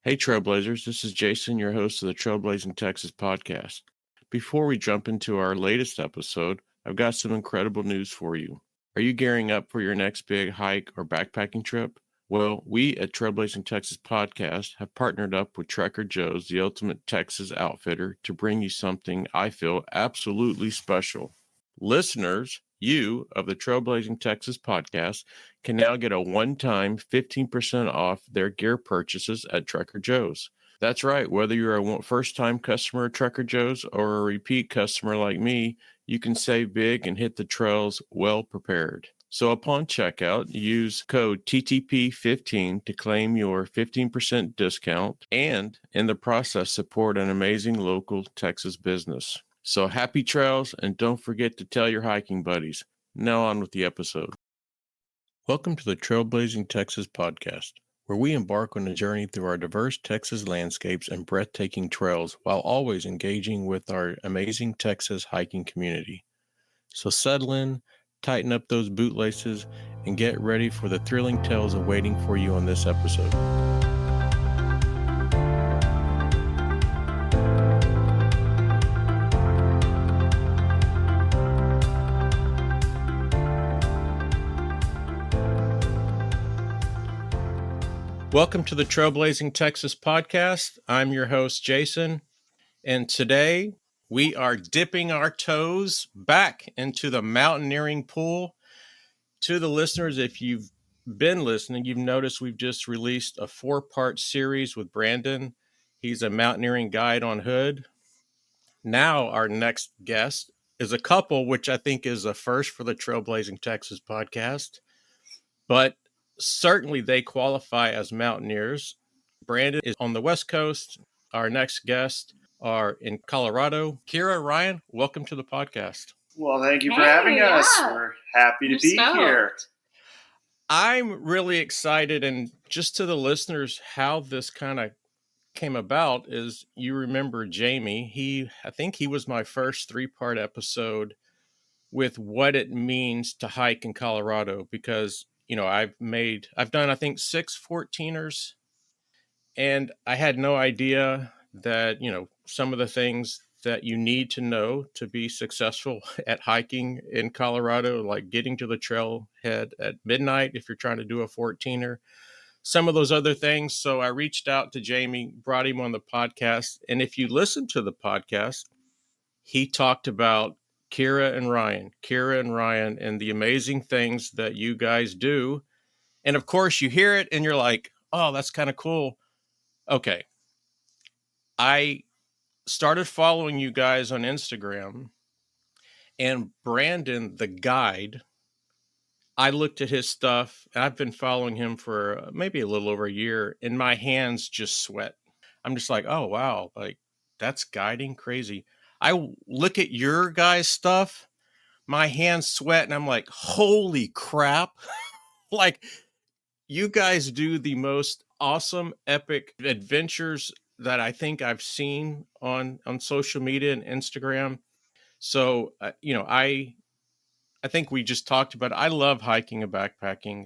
Hey, Trailblazers, this is Jason, your host of the Trailblazing Texas podcast. Before we jump into our latest episode, I've got some incredible news for you. Are you gearing up for your next big hike or backpacking trip? Well, we at Trailblazing Texas podcast have partnered up with Trekker Joe's, the ultimate Texas outfitter, to bring you something I feel absolutely special. Listeners, you of the Trailblazing Texas podcast can now get a one-time 15% off their gear purchases at Trekker Joe's. That's right, whether you're a first-time customer at Trekker Joe's or a repeat customer like me, you can save big and hit the trails well prepared. So upon checkout, use code TTP15 to claim your 15% discount and in the process support an amazing local Texas business. So happy trails, and don't forget to tell your hiking buddies. Now on with the episode. Welcome to the Trailblazing Texas podcast, where we embark on a journey through our diverse Texas landscapes and breathtaking trails while always engaging with our amazing Texas hiking community. So settle in, tighten up those bootlaces, and get ready for the thrilling tales awaiting for you on this episode. Welcome to the Trailblazing Texas podcast. I'm your host, Jason, and today we are dipping our toes back into the mountaineering pool. To the listeners, if you've been listening, you've noticed we've just released a 4-part series with Brandon. He's a mountaineering guide on Hood. Now our next guest is a couple, which I think is a first for the Trailblazing Texas podcast, but certainly they qualify as mountaineers. Brandon is on the West Coast. Our next guests are in Colorado. Kyra and Ryan, welcome to the podcast. Well, thank you for having us. We're happy to be here. I'm really excited, and just to the listeners, how this kind of came about is you remember Jamie. I think he was my first 3-part episode with what it means to hike in Colorado, because I've done I think 6 14ers, and I had no idea that some of the things that you need to know to be successful at hiking in Colorado, like getting to the trailhead at midnight if you're trying to do a 14er, some of those other things. So I reached out to Jamie, brought him on the podcast, and if you listen to the podcast, he talked about Kyra and Ryan, and the amazing things that you guys do. And of course, you hear it and you're like, oh, that's kind of cool. Okay. I started following you guys on Instagram, and Brandon, the guide, I looked at his stuff. I've been following him for maybe a little over a year, and my hands just sweat. I'm just like, oh, wow, like that's guiding crazy. I look at your guys' stuff, my hands sweat, and I'm like, holy crap. Like, you guys do the most awesome, epic adventures that I think I've seen on social media and Instagram. So, I think we just talked about it. I love hiking and backpacking.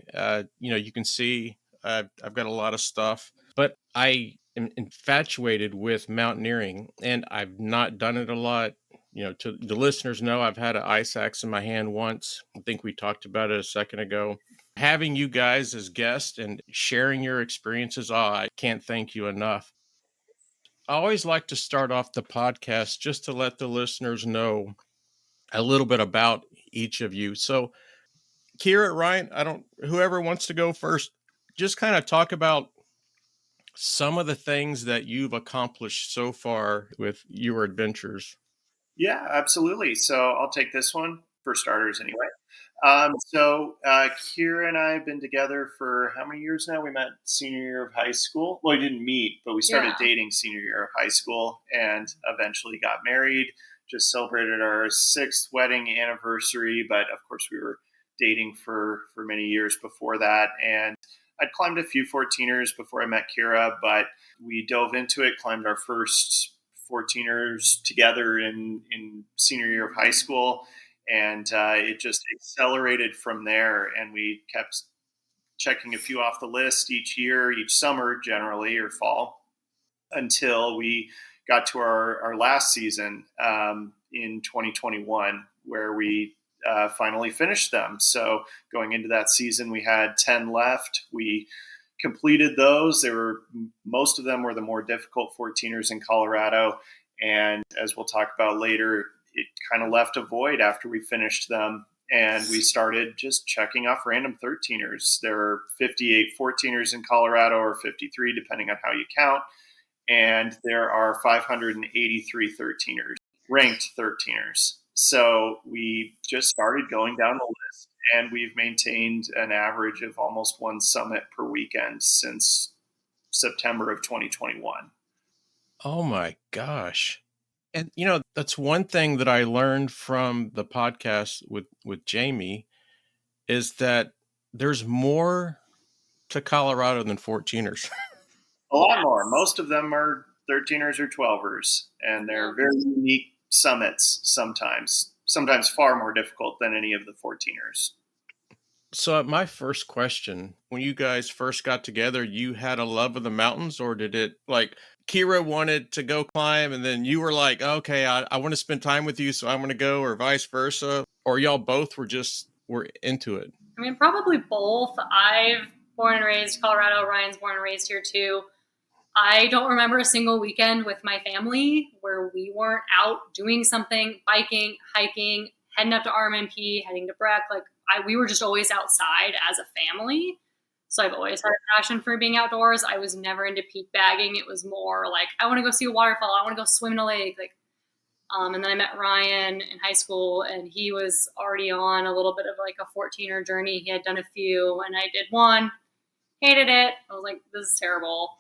You can see I've got a lot of stuff, but I am infatuated with mountaineering, and I've not done it a lot. To the listeners know, I've had an ice axe in my hand once. I think we talked about it a second ago. Having you guys as guests and sharing your experiences, I can't thank you enough. I always like to start off the podcast just to let the listeners know a little bit about each of you. So, Kyra, Ryan, whoever wants to go first, just kind of talk about some of the things that you've accomplished so far with your adventures. Yeah, absolutely. So I'll take this one for starters anyway. Kyra and I have been together for how many years now? We met senior year of high school. Well, we didn't meet, but we started dating senior year of high school and eventually got married. Just celebrated our 6th wedding anniversary, but of course we were dating for many years before that. And I'd climbed a few 14ers before I met Kyra, but we dove into it, climbed our first 14ers together in senior year of high school. And it just accelerated from there. And we kept checking a few off the list each year, each summer generally, or fall. until we got to our last season in 2021, where we finally finished them. So going into that season, we had 10 left. We completed those. They were, most of them were the more difficult 14ers in Colorado. And as we'll talk about later, it kind of left a void after we finished them. And we started just checking off random 13ers. There are 58 14ers in Colorado, or 53, depending on how you count. And there are 583 13ers, ranked 13ers. So we just started going down the list, and we've maintained an average of almost one summit per weekend since September of 2021. Oh my gosh. And that's one thing that I learned from the podcast with Jamie is that there's more to Colorado than 14ers. A lot more. Most of them are 13ers or 12ers, and they're very unique summits sometimes far more difficult than any of the 14ers. So my first question, when you guys first got together, you had a love of the mountains, or did it like Kyra wanted to go climb and then you were like, okay, I want to spend time with you, so I'm going to go, or vice versa? Or y'all both were into it? I mean, probably both. I've born and raised Colorado. Ryan's born and raised here too. I don't remember a single weekend with my family where we weren't out doing something, biking, hiking, heading up to RMMP, heading to Breck. We were just always outside as a family. So I've always had a passion for being outdoors. I was never into peak bagging. It was more like, I want to go see a waterfall. I want to go swim in a lake. And then I met Ryan in high school, and he was already on a little bit of like a 14er journey. He had done a few, and I did one, hated it. I was like, this is terrible.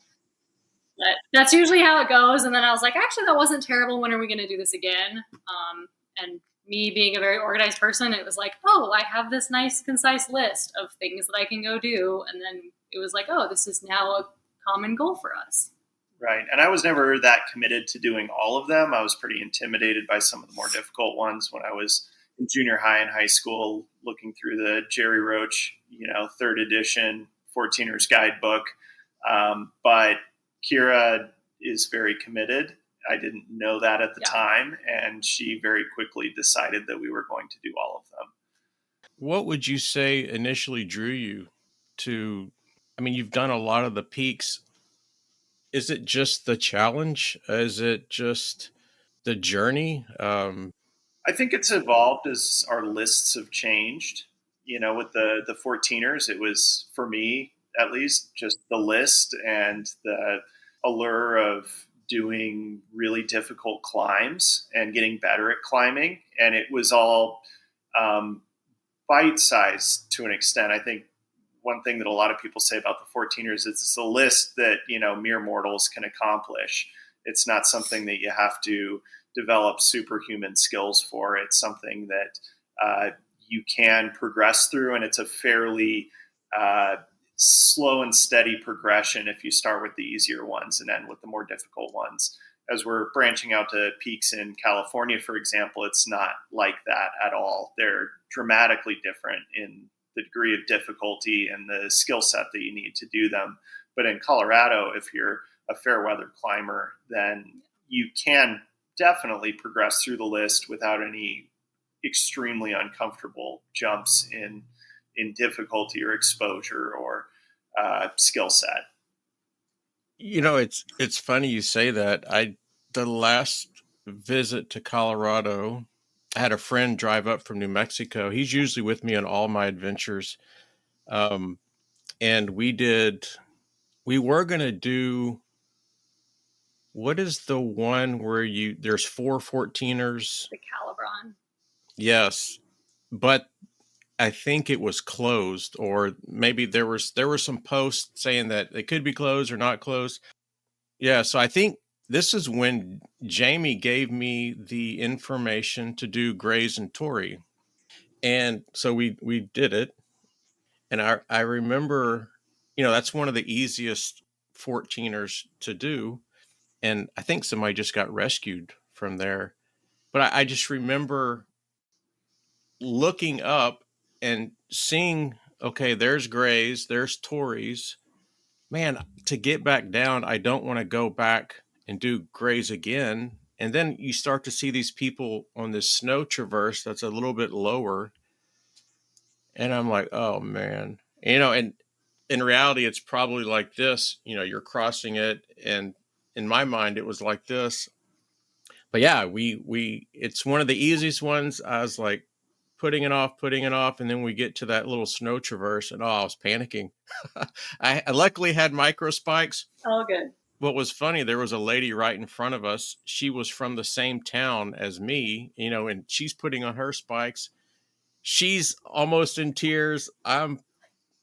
But that's usually how it goes. And then I was like, actually, that wasn't terrible. When are we going to do this again? And me being a very organized person, it was like, oh, I have this nice, concise list of things that I can go do. And then it was like, oh, this is now a common goal for us. Right. And I was never that committed to doing all of them. I was pretty intimidated by some of the more difficult ones when I was in junior high and high school, looking through the Jerry Roach, third edition 14ers guidebook. But Kyra is very committed. I didn't know that at the time, and she very quickly decided that we were going to do all of them. What would you say initially drew you to, I mean, you've done a lot of the peaks. Is it just the challenge? Is it just the journey? I think it's evolved as our lists have changed. With the 14ers, it was, for me at least, just the list and the allure of doing really difficult climbs and getting better at climbing. And it was all bite sized to an extent. I think one thing that a lot of people say about the 14ers is it's a list that, mere mortals can accomplish. It's not something that you have to develop superhuman skills for. It's something that you can progress through, and it's a fairly slow and steady progression if you start with the easier ones and end with the more difficult ones. As we're branching out to peaks in California, for example, it's not like that at all. They're dramatically different in the degree of difficulty and the skill set that you need to do them. But in Colorado, if you're a fair weather climber, then you can definitely progress through the list without any extremely uncomfortable jumps in difficulty or exposure or skill set. It's funny you say that. The last visit to Colorado, I had a friend drive up from New Mexico. He's usually with me on all my adventures. And we were going to do, what is the one where there's 4 14ers? The Calibron. Yes. But I think it was closed, or maybe there were some posts saying that it could be closed or not closed. Yeah, so I think this is when Jamie gave me the information to do Grays and Tory. And so we did it. And I remember, that's one of the easiest 14ers to do. And I think somebody just got rescued from there. But I just remember looking up and seeing, okay, there's Grays, there's Tories, man, to get back down, I don't want to go back and do grays again. And then you start to see these people on this snow traverse that's a little bit lower. And I'm like, oh man, and in reality, it's probably like this, you're crossing it. And in my mind, it was like this. But yeah, it's one of the easiest ones. I was like putting it off. And then we get to that little snow traverse and I was panicking. I luckily had micro spikes. Oh, good. What was funny, there was a lady right in front of us. She was from the same town as me, and she's putting on her spikes. She's almost in tears. I'm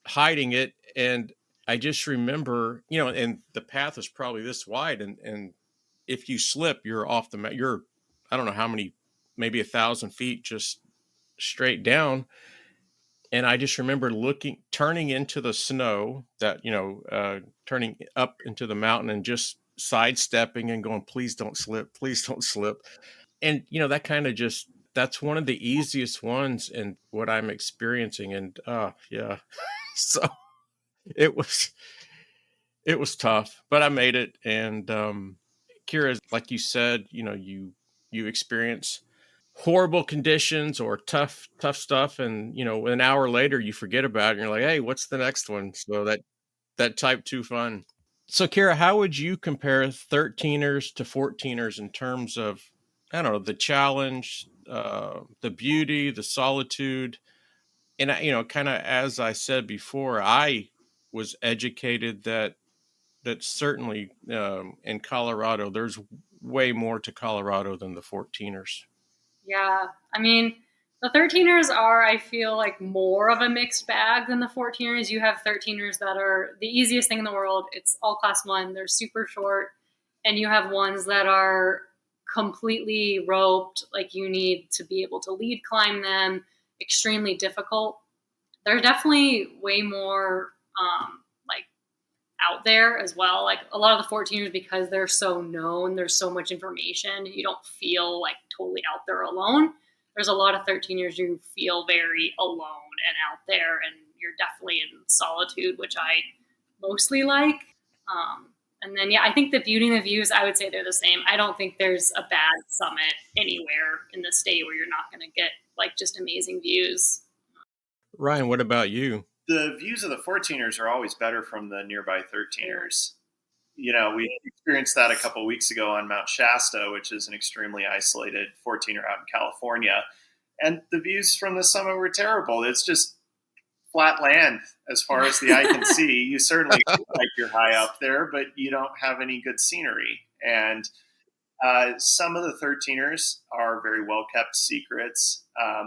hiding it. And I just remember, and the path is probably this wide. And if you slip, you're off the mat. I don't know how many, maybe 1,000 feet just straight down. And I just remember turning into the snow that, turning up into the mountain and just sidestepping and going, please don't slip, please don't slip. And, that kind of that's one of the easiest ones and what I'm experiencing. And, yeah, so it was, it was tough, but I made it. And, Kyra, like you said, you experience horrible conditions or tough stuff, and an hour later you forget about it and you're like, hey, what's the next one? So that type 2 fun. So Kyra, how would you compare 13ers to 14ers in terms of, I don't know, the challenge, the beauty, the solitude? And kind of as I said before, I was educated that certainly, in Colorado there's way more to Colorado than the 14ers. Yeah. I mean, the 13ers are, I feel like, more of a mixed bag than the 14ers. You have 13ers that are the easiest thing in the world. It's all class one, they're super short. And you have ones that are completely roped, like you need to be able to lead climb them, extremely difficult. They're definitely way more like out there as well. Like a lot of the 14ers, because they're so known, there's so much information, you don't feel like totally out there alone. There's a lot of 13ers you feel very alone and out there, and you're definitely in solitude, which I mostly like. And then, yeah, I think the beauty and the views, I would say they're the same. I don't think there's a bad summit anywhere in the state where you're not going to get like just amazing views. Ryan, what about you? The views of the 14ers are always better from the nearby 13ers. We experienced that a couple of weeks ago on Mount Shasta, which is an extremely isolated 14er out in California. And the views from the summit were terrible. It's just flat land as far as the eye can see. You certainly feel like you're high up there, but you don't have any good scenery. And some of the 13ers are very well kept secrets. I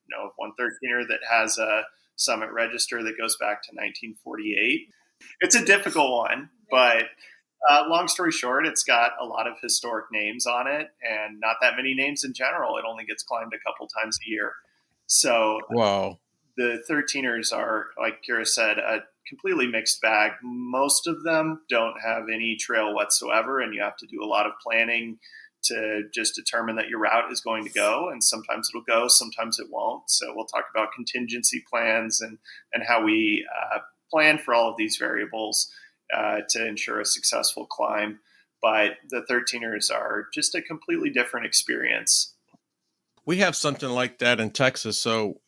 know of one 13er that has a summit register that goes back to 1948. It's a difficult one, but long story short, it's got a lot of historic names on it and not that many names in general. It only gets climbed a couple times a year. So Wow. the 13ers are, like Kyra said, a completely mixed bag. Most of them don't have any trail whatsoever, and you have to do a lot of planning to just determine that your route is going to go. And sometimes it'll go, sometimes it won't. So we'll talk about contingency plans and how we plan for all of these variables to ensure a successful climb. But the 13ers are just a completely different experience. We have something like that in Texas. So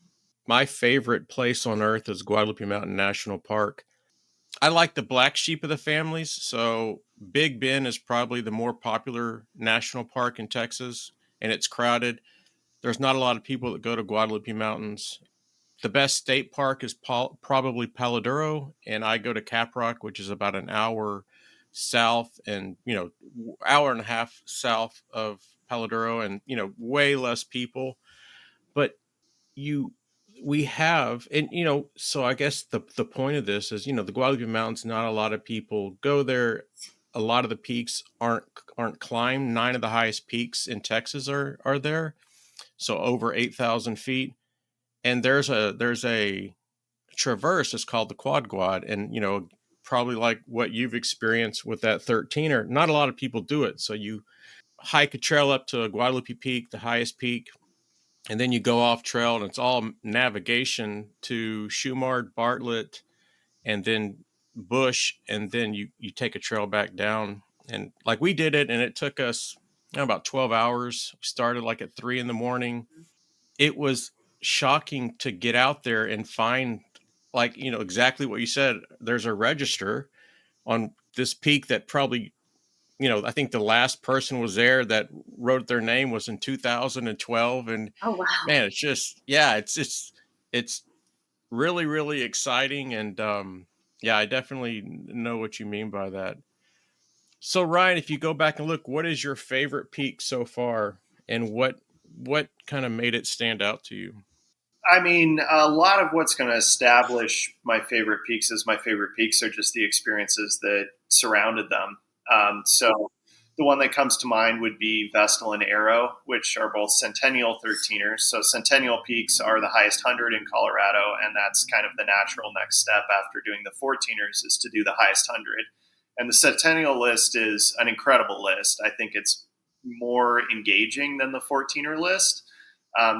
my favorite place on earth is Guadalupe Mountain National Park. I like the black sheep of the families. So Big Bend is probably the more popular national park in Texas, and it's crowded. There's not a lot of people that go to Guadalupe Mountains. The best state park is probably Paladuro, and I go to Caprock, which is about an hour south and, hour and a half south of Paladuro, and, way less people. But you we have, and so I guess the point of this is, the Guadalupe Mountains, not a lot of people go there. A lot of the peaks aren't climbed. 9 of the highest peaks in Texas are there, so over 8,000 feet. And there's a traverse. It's called the Quad, and probably like what you've experienced with that 13er, not a lot of people do it. So you hike a trail up to Guadalupe Peak, the highest peak, and then you go off trail, and it's all navigation to Shumard, Bartlett, and then bush, and then you take a trail back down. And like we did it, and it took us about 12 hours. We started like at 3 in the morning. It was shocking to get out there and find, like, exactly what you said. There's a register on this peak that probably, I think the last person was there that wrote their name was in 2012. And Oh wow. man, it's just, yeah, it's really, really exciting. And yeah, I definitely know what you mean by that. So Ryan, if you go back and look, what is your favorite peak so far, and what kind of made it stand out to you? I mean, a lot of what's going to establish my favorite peaks as my favorite peaks are just the experiences that surrounded them. So the one that comes to mind would be Vestal and Arrow, which are both Centennial 13ers. So Centennial peaks are the highest 100 in Colorado, and that's kind of the natural next step after doing the 14ers is to do the highest 100. And the Centennial list is an incredible list. I think it's more engaging than the 14er list.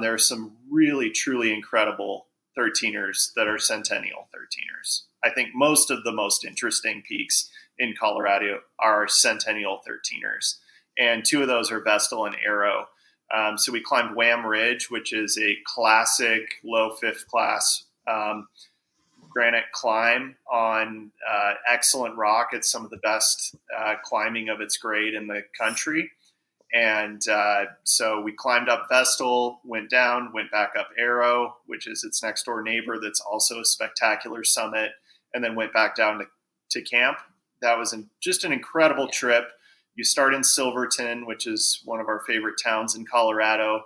There are some really, truly incredible 13ers that are Centennial 13ers. I think most of the most interesting peaks in Colorado are Centennial 13ers. And two of those are Vestal and Arrow. So we climbed Wham Ridge, which is a classic low fifth class granite climb on excellent rock. It's some of the best climbing of its grade in the country. And so we climbed up Vestal, went down, went back up Arrow, which is its next door neighbor. That's also a spectacular summit, and then went back down to camp. That was just an incredible trip. You start in Silverton, which is one of our favorite towns in Colorado.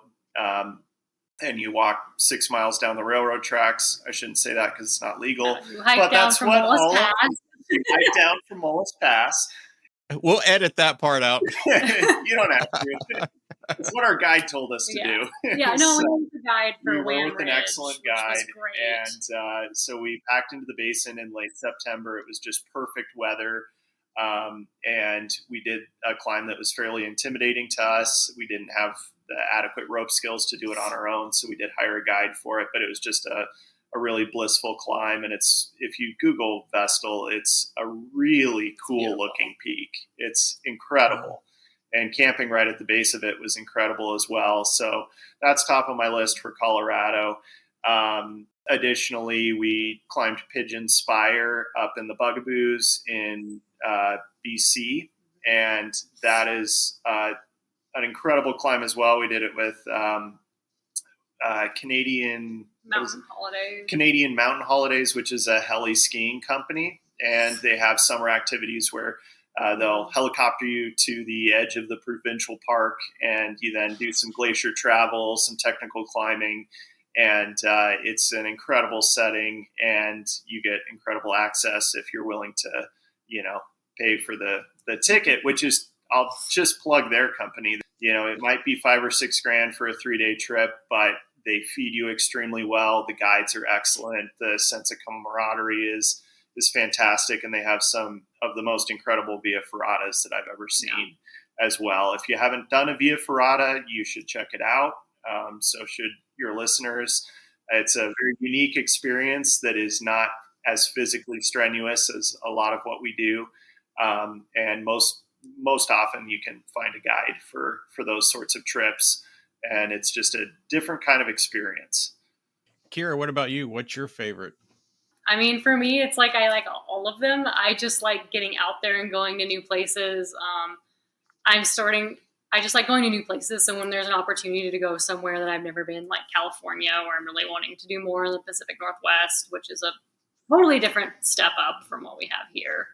And you walk 6 miles down the railroad tracks. I shouldn't say that because it's not legal. You hike down from Mullis Pass. You hike down from Mullis Pass. We'll edit that part out. You don't have to. It's what our guide told us to do. Yeah, no, we used a guide for we were with Ridge, an excellent guide, and so we packed into the basin in late September. It was just perfect weather, and we did a climb that was fairly intimidating to us. We didn't have the adequate rope skills to do it on our own, so we did hire a guide for it. But it was just a really blissful climb, and it's, if you Google Vestal, it's a really cool looking peak. It's incredible. And camping right at the base of it was incredible as well. So that's top of my list for Colorado. Additionally, we climbed Pigeon Spire up in the Bugaboos in BC, and that is an incredible climb as well. We did it with Canadian Mountain Holidays, which is a heli skiing company, and they have summer activities where they'll helicopter you to the edge of the provincial park, and you then do some glacier travel, some technical climbing, and it's an incredible setting, and you get incredible access if you're willing to, pay for the ticket, which is, I'll just plug their company. It might be $5 or $6 grand for a 3-day trip, but they feed you extremely well. The guides are excellent. The sense of camaraderie is fantastic, and they have some of the most incredible Via Ferratas that I've ever seen as well. If you haven't done a Via Ferrata, you should check it out. So should your listeners. It's a very unique experience that is not as physically strenuous as a lot of what we do, and most often you can find a guide for those sorts of trips, and it's just a different kind of experience. Kyra, what about you? What's your favorite? I mean, for me, it's like I like all of them. I just like getting out there and going to new places. I just like going to new places. So when there's an opportunity to go somewhere that I've never been, like California, where I'm really wanting to do more in the Pacific Northwest, which is a totally different step up from what we have here.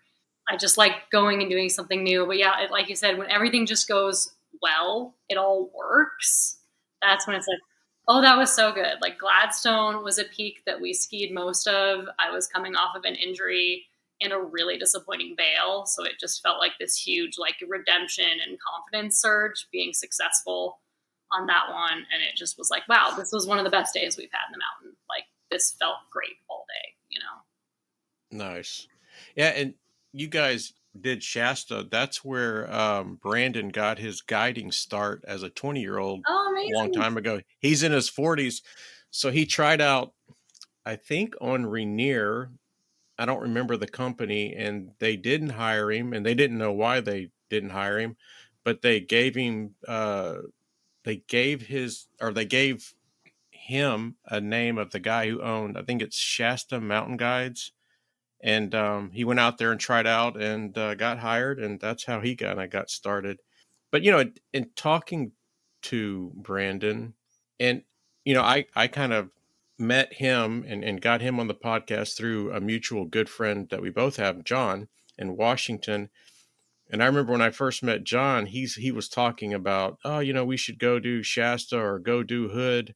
I just like going and doing something new. But yeah, like you said, when everything just goes well, it all works. That's when it's like, oh, that was so good. Like Gladstone was a peak that we skied most of. I was coming off of an injury and a really disappointing bail. So it just felt like this huge like redemption and confidence surge being successful on that one. And it just was like, wow, this was one of the best days we've had in the mountain. Like this felt great all day, Nice. Yeah, and you guys did Shasta. That's where Brandon got his guiding start as a 20-year-old Oh, a long amazing. time ago. He's in his 40s. So he tried out, I think, on Rainier. I don't remember the company, and they didn't hire him, and they didn't know why they didn't hire him, but they gave him they gave him a name of the guy who owned, I think it's Shasta Mountain Guides, and he went out there and tried out and got hired, and that's how he got started. But in talking to Brandon, and I kind of met him and got him on the podcast through a mutual good friend that we both have, John, in Washington. And I remember when I first met John, he was talking about, oh, we should go do Shasta or go do Hood.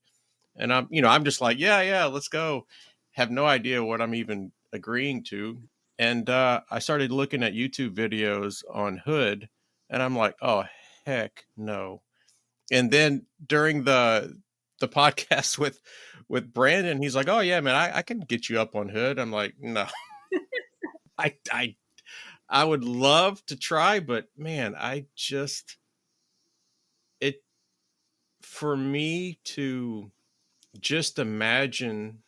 And I'm just like, yeah, let's go. Have no idea what I'm even agreeing to. And I started looking at YouTube videos on Hood, and I'm like, oh, heck no. And then during the podcast with Brandon, he's like, oh yeah, man, I can get you up on Hood. I'm like, no. I I I would love to try, but man, it for me to just imagine,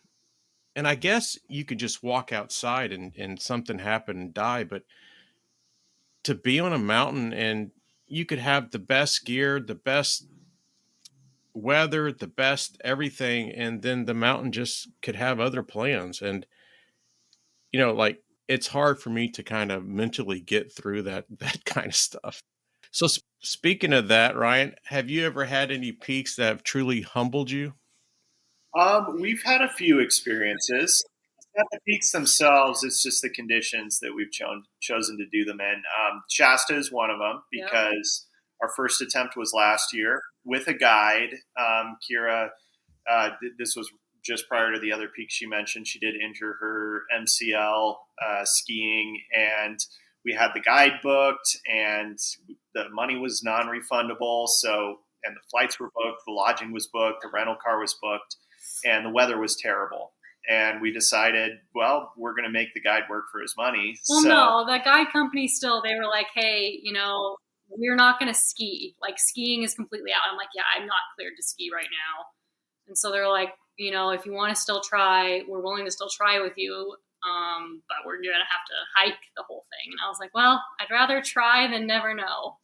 and I guess you could just walk outside and something happen and die, but to be on a mountain and you could have the best gear, the best weather, the best everything, and then the mountain just could have other plans. And like, it's hard for me to kind of mentally get through that kind of stuff. So speaking of that, Ryan, have you ever had any peaks that have truly humbled you? We've had a few experiences. It's not the peaks themselves; it's just the conditions that we've chosen to do them in. Shasta is one of them because our first attempt was last year with a guide. Kyra, this was just prior to the other peak she mentioned. She did injure her MCL skiing, and we had the guide booked, and the money was non-refundable. So, and the flights were booked, the lodging was booked, the rental car was booked, and the weather was terrible. And we decided, well, we're going to make the guide work for his money. Well, no, the guide company still, they were like, hey, we're not going to ski. Like, skiing is completely out. I'm like, yeah, I'm not cleared to ski right now. And so they're like, if you want to still try, we're willing to still try with you. But we're going to have to hike the whole thing. And I was like, well, I'd rather try than never know.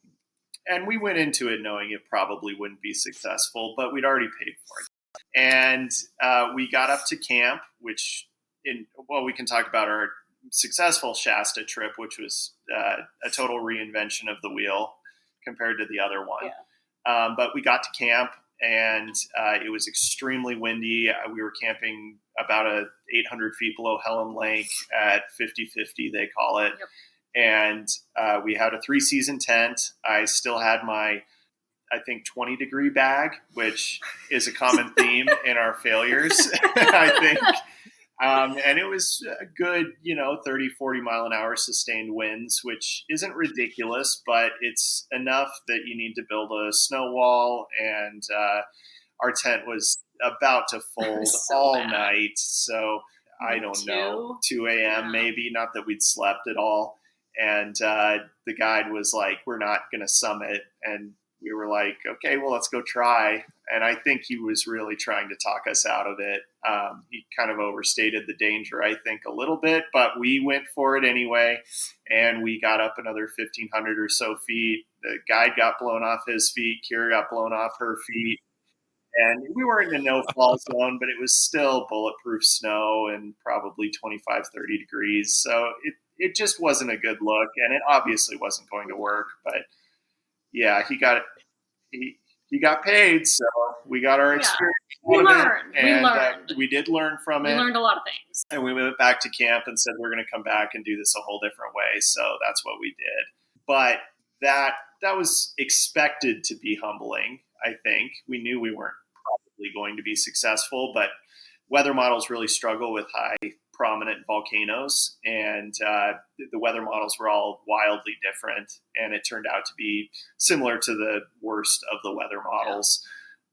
And we went into it knowing it probably wouldn't be successful, but we'd already paid for it. And we got up to camp, which, we can talk about our successful Shasta trip, which was a total reinvention of the wheel compared to the other one. Yeah. But we got to camp, and it was extremely windy. We were camping about 800 feet below Helen Lake at 50-50, they call it. Yep. And we had a 3-season tent. I still had my, I think, 20-degree bag, which is a common theme in our failures, I think. And it was a good, 30, 40 mile an hour sustained winds, which isn't ridiculous, but it's enough that you need to build a snow wall. And our tent was about to fold all night. So I don't know, 2 a.m. maybe, not that we'd slept at all. And the guide was like, we're not going to summit. And we were like, okay, well, let's go try. And I think he was really trying to talk us out of it. He kind of overstated the danger, I think, a little bit, but we went for it anyway. And we got up another 1,500 or so feet. The guide got blown off his feet. Kyra got blown off her feet. And we were in a no-fall zone, but it was still bulletproof snow and probably 25, 30 degrees. So it just wasn't a good look, and it obviously wasn't going to work. But yeah, he got paid, so we got our experience. We learned. We did learn from it. We learned a lot of things. And we went back to camp and said we're going to come back and do this a whole different way. So that's what we did. But that was expected to be humbling, I think. We knew we weren't probably going to be successful, but weather models really struggle with high prominent volcanoes, and the weather models were all wildly different, and it turned out to be similar to the worst of the weather models.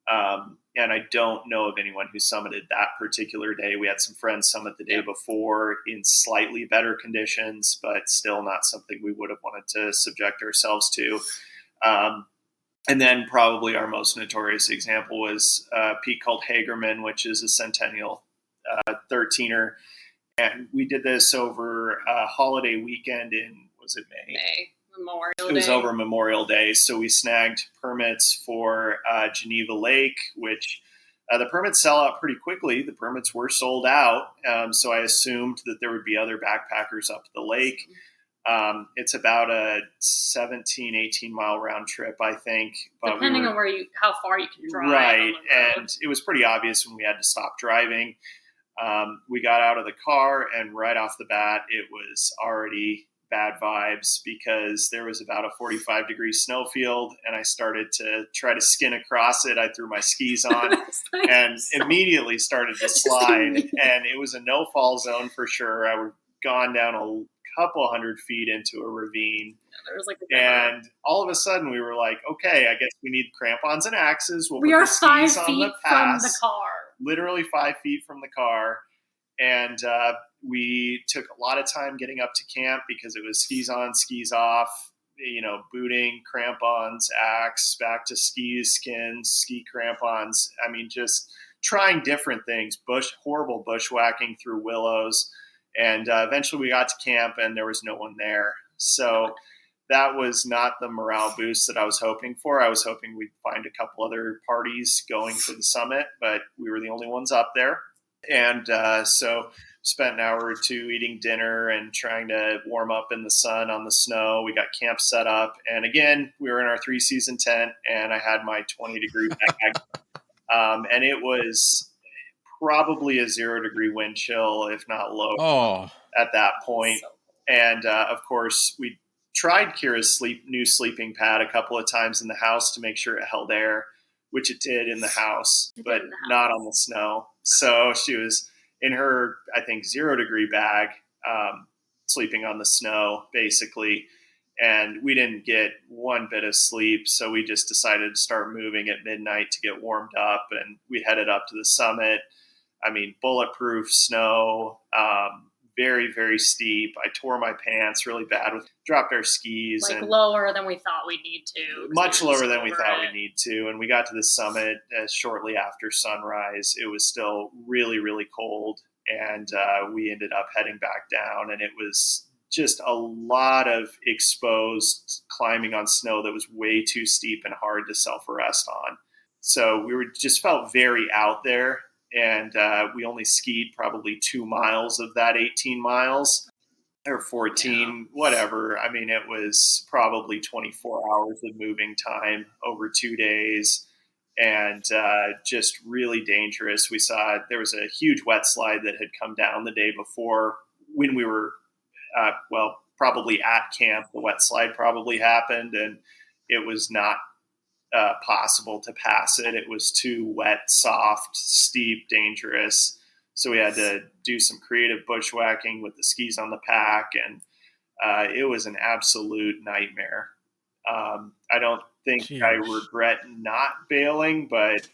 And I don't know of anyone who summited that particular day. We had some friends summit the day before in slightly better conditions, but still not something we would have wanted to subject ourselves to. And then probably our most notorious example was a peak called Hagerman, which is a Centennial 13er. And we did this over a holiday weekend was it May? Memorial Day. It was over Memorial Day. So we snagged permits for Geneva Lake, which the permits sell out pretty quickly. The permits were sold out. So I assumed that there would be other backpackers up the lake. It's about a 17, 18-mile round trip, I think. But depending on how far you can drive. Right. And it was pretty obvious when we had to stop driving. We got out of the car, and right off the bat, it was already bad vibes because there was about a 45-degree snowfield, and I started to try to skin across it. I threw my skis on and immediately started to slide, and it was a no-fall zone for sure. I would gone down a couple hundred feet into a ravine. There was and all of a sudden we were like, okay, I guess we need crampons and axes. We are 5 feet from the car. Literally 5 feet from the car. And we took a lot of time getting up to camp because it was skis on, skis off, booting, crampons, axe, back to skis, skins, ski crampons. I mean, just trying different things, horrible bushwhacking through willows. And eventually we got to camp and there was no one there. So that was not the morale boost that I was hoping for. I was hoping we'd find a couple other parties going for the summit, but we were the only ones up there. And so spent an hour or two eating dinner and trying to warm up in the sun on the snow. We got camp set up. And again, we were in our 3-season tent and I had my 20-degree bag. And it was probably a 0-degree wind chill, if not low, at that point. And of course, we tried Kyra's new sleeping pad a couple of times in the house to make sure it held air, which it did in the house, but not on the snow. So she was in her, I think, 0-degree bag, sleeping on the snow, basically. And we didn't get one bit of sleep. So we just decided to start moving at midnight to get warmed up. And we headed up to the summit. I mean, bulletproof snow, very, very steep. I tore my pants really bad. Dropped our skis. Lower than we thought we'd need to. Much lower than we thought we'd need to. And we got to the summit shortly after sunrise. It was still really, really cold. And we ended up heading back down. And it was just a lot of exposed climbing on snow that was way too steep and hard to self-arrest on. So we just felt very out there. And we only skied probably 2 miles of that 18 miles or 14, whatever. I mean, it was probably 24 hours of moving time over 2 days and just really dangerous. We saw there was a huge wet slide that had come down the day before when we were, probably at camp. The wet slide probably happened and it was not possible to pass it. It was too wet, soft, steep, dangerous. So we had to do some creative bushwhacking with the skis on the pack, and it was an absolute nightmare. I don't think I regret not bailing, but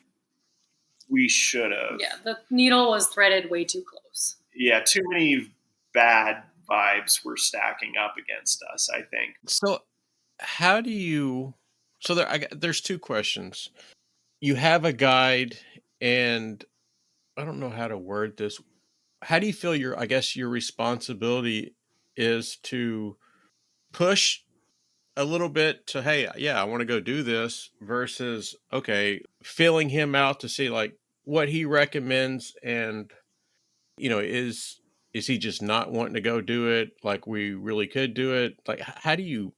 we should have. Yeah, the needle was threaded way too close. Yeah, too many bad vibes were stacking up against us, I think. So how do you... So there's 2 questions. You have a guide, and I don't know how to word this. How do you feel your responsibility is to push a little bit to, hey, yeah, I want to go do this, versus, okay, feeling him out to see like what he recommends, and is he just not wanting to go do it? Like, we really could do it. Like, how do you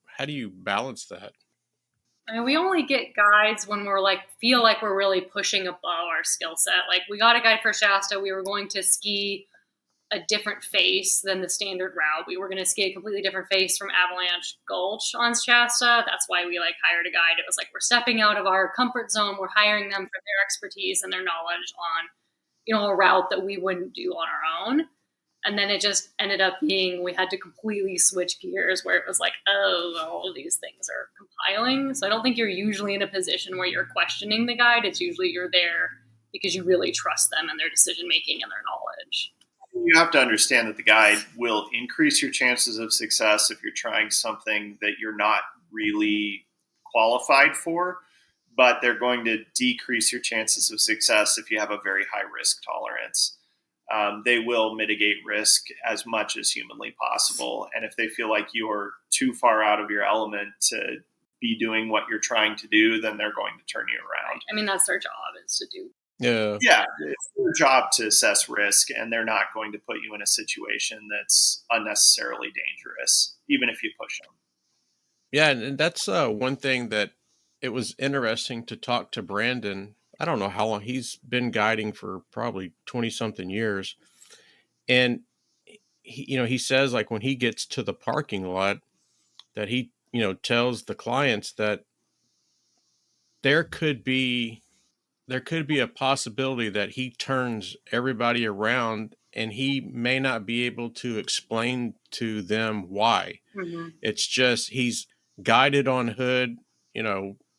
balance that? I mean, we only get guides when we're feel like we're really pushing above our skill set. Like, we got a guide for Shasta. We were going to ski a different face than the standard route. We were going to ski a completely different face from Avalanche Gulch on Shasta. That's why we hired a guide. It was we're stepping out of our comfort zone. We're hiring them for their expertise and their knowledge on, a route that we wouldn't do on our own. And then it just ended up being we had to completely switch gears where it was all of these things are compiling. So I don't think you're usually in a position where you're questioning the guide. It's usually you're there because you really trust them and their decision-making and their knowledge. You have to understand that the guide will increase your chances of success if you're trying something that you're not really qualified for, but they're going to decrease your chances of success if you have a very high risk tolerance. they will mitigate risk as much as humanly possible. And if they feel like you're too far out of your element to be doing what you're trying to do, then they're going to turn you around. I mean, that's their job, is to do. Yeah, it's their job to assess risk, and they're not going to put you in a situation that's unnecessarily dangerous, even if you push them. Yeah, and that's one thing that it was interesting to talk to Brandon. I don't know how long he's been guiding, for probably 20 something years. And he says, like, when he gets to the parking lot, that he, tells the clients that there could be a possibility that he turns everybody around, and he may not be able to explain to them why. Mm-hmm. It's just he's guided on hood,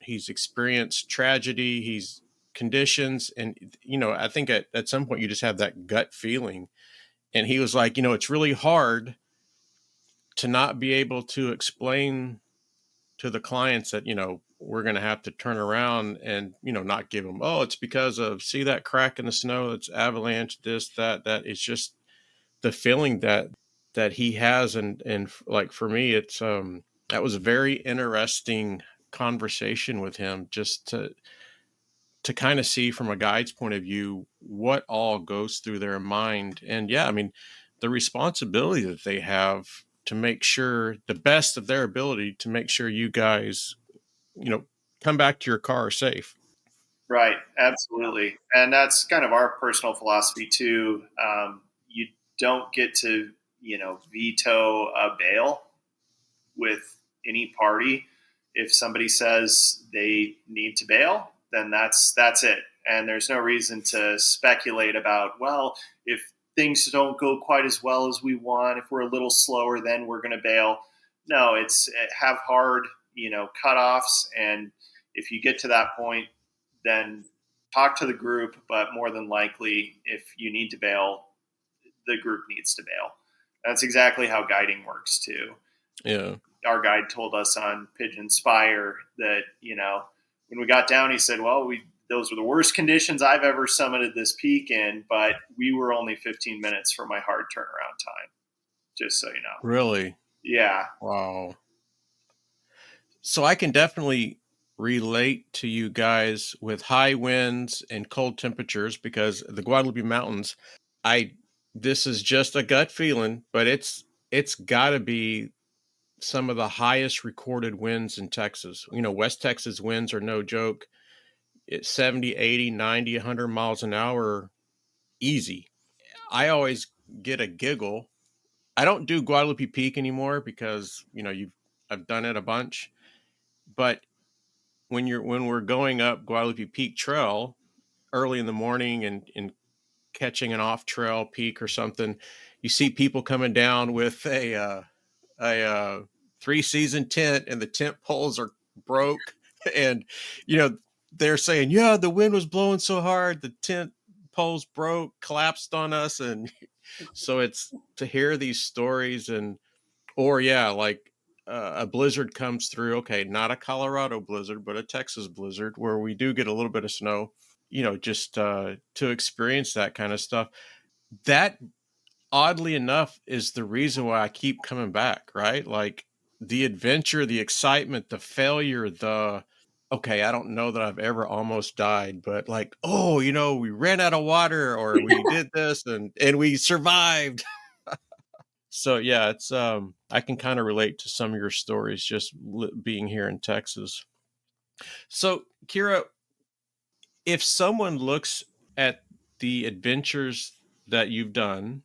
he's experienced tragedy, he's conditions, and I think at some point you just have that gut feeling. And he was like, it's really hard to not be able to explain to the clients that, we're going to have to turn around and, not give them, oh, it's because of, see that crack in the snow, it's avalanche, this, that. It's just the feeling that he has. And like, for me, it's that was a very interesting conversation with him, just to kind of see from a guide's point of view what all goes through their mind. And yeah, I mean, the responsibility that they have to make sure, the best of their ability, to make sure you guys, come back to your car safe. Right, absolutely. And that's kind of our personal philosophy too. You don't get to, veto a bail with any party. If somebody says they need to bail, then that's it. And there's no reason to speculate about, well, if things don't go quite as well as we want, if we're a little slower, then we're going to bail. No, it's have hard, cutoffs. And if you get to that point, then talk to the group. But more than likely, if you need to bail, the group needs to bail. That's exactly how guiding works too. Yeah. Our guide told us on Pigeon Spire that, when we got down, he said, well, those were the worst conditions I've ever summited this peak in, but we were only 15 minutes from my hard turnaround time, just so you know. Really? Yeah. Wow. So I can definitely relate to you guys with high winds and cold temperatures, because the Guadalupe Mountains, this is just a gut feeling, but it's got to be some of the highest recorded winds in Texas. West Texas winds are no joke. It's 70, 80, 90, 100 miles an hour easy. I always get a giggle. I don't do Guadalupe Peak anymore because, I've done it a bunch. But when we're going up Guadalupe Peak Trail early in the morning, and catching an off trail peak or something, you see people coming down with a 3-season tent, and the tent poles are broke. And they're saying, yeah, the wind was blowing so hard, the tent poles broke, collapsed on us. And so it's to hear these stories. Or yeah, like a blizzard comes through. Okay, not a Colorado blizzard, but a Texas blizzard, where we do get a little bit of snow, just to experience that kind of stuff. That, oddly enough, is the reason why I keep coming back, right? Like, the adventure, the excitement, the failure, okay, I don't know that I've ever almost died, but like, oh, we ran out of water, or we did this, and we survived. So yeah, it's I can kind of relate to some of your stories, just being here in Texas. So, Kyra, if someone looks at the adventures that you've done,